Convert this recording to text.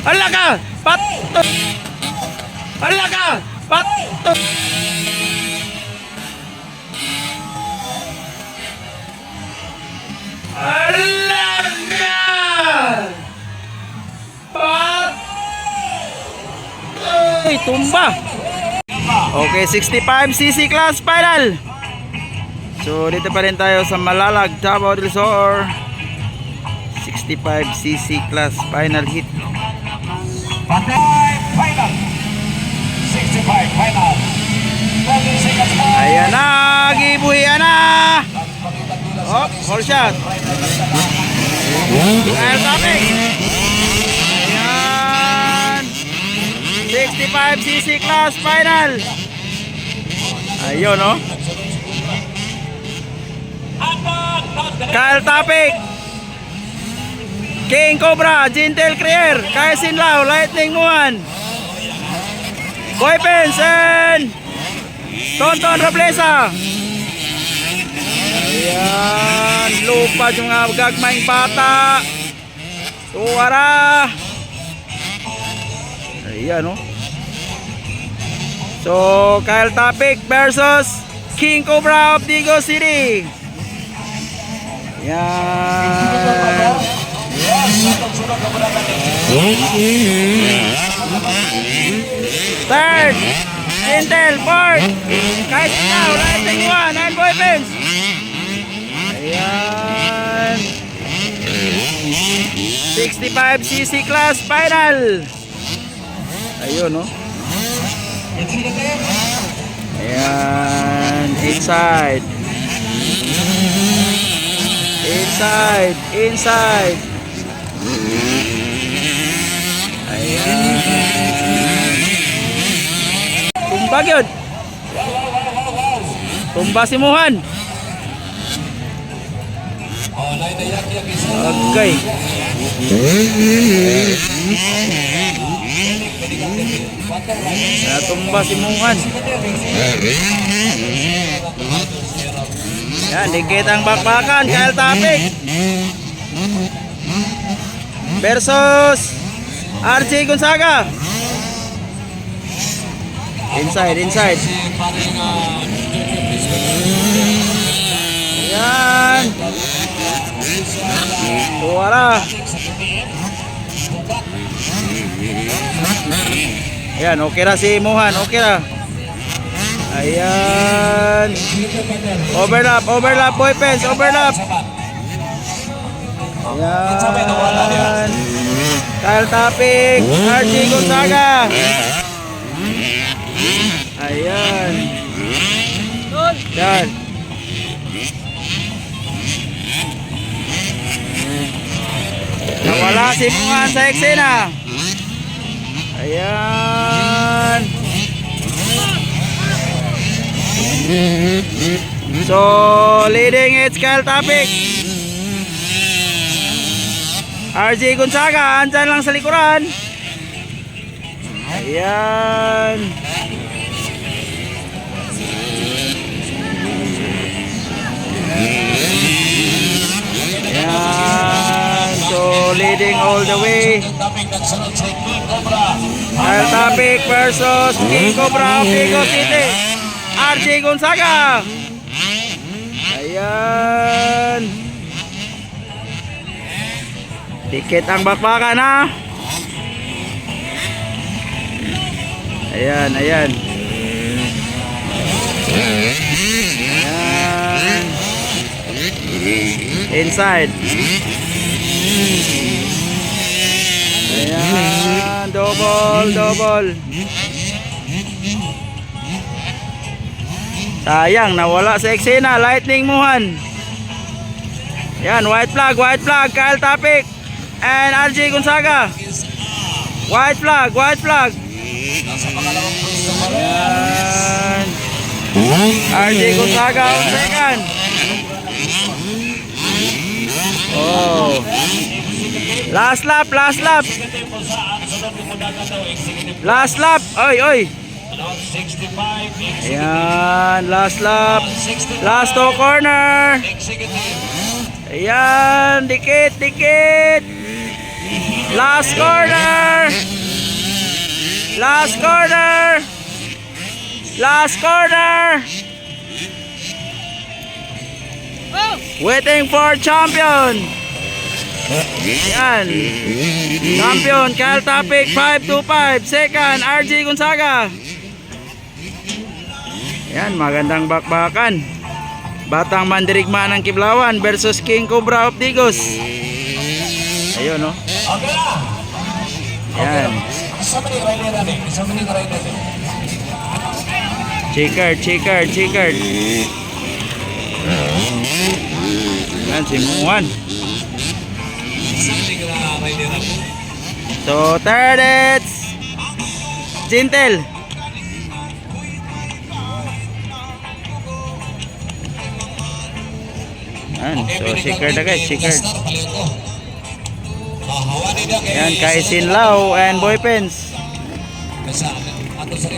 Hala ka! Pato! Hala ka! Pato! Hala ka! Pato! Ay, tumba! Okay, 65cc class final. So dito pa rin tayo sa Malalag, Davao del Sur. 65cc class final hit. Final 65 final. Ayan na, gibuhian na. Oh, hold shot. Ayan, topic. Ayan, 65cc class final. Ayun, oh. Kyle Topic, King Cobra, Gentle Creer, Kyle Sinlaw, Lightning Muhan, Boy Pensen, Tonton Roblesa. Ayan, lupa yung mga gagmayng bata. Tuwara. Ayan, oh. So Kyle Topic versus King Cobra of Digo City. Yan. Third, Gentle, fourth, kahit ikaw, Lightning One, and Boy Pens. Ayan. 65cc class final. Ayun, no? Ayan, inside. Inside, inside. Ayan. Tumba yun. Tumba si Muhan. Okay. Natumba si Muhan. Yan, dikit ang bakbakan. Kyle Topic versus RJ Gonzaga. Inside, inside. Yan. Tuwara. Yan, okay na si Muhan. Okay na. Ayan. Overlap, overlap, Boy Pens, overlap. Ayan. Kyle Topic, RJ Gonzaga. Ayan. Yan. Nawala si Muhan sa eksena. Ayan. So leading it's Kyle Topic. RJ Gonzaga andyan lang sa likuran. Ayan. Ayan. So leading all the way Kyle Topic versus King Cobra of Digo City, RJ Gonzaga. Ayan. Dikit ang bakbakan, ha. Ayan, ayan. Ayan. Inside. Ayan, double, double. Sayang, nawala sa eksena, Lightning Muhan. Yan, white flag, Kyle Topic and RJ Gonzaga. White flag, white flag. Yan. RJ Gonzaga on second. Oh. Last lap, last lap. Last lap, oy, oy. Ayan, last lap. Last to corner. Ayan, dikit, dikit. Last corner. Last corner. Last corner. Waiting for champion. Yan. Champion, Kyle Topic, 525. Second, RG Gonzaga. Yan, magandang bakbakan. Batang Mandirigma ng Kiblawan versus King Cobra of Digos. Ayun, no? Okay na. Yan. Isang minute rider natin. Isang minute rider natin. Checkered. Yan, si Muhan. Isang minute rider natin. So, third it's Jintel. Yan, so checkered na guys, checkered. Yan, kay Sinlao and Boy Pens. Kasi ato sa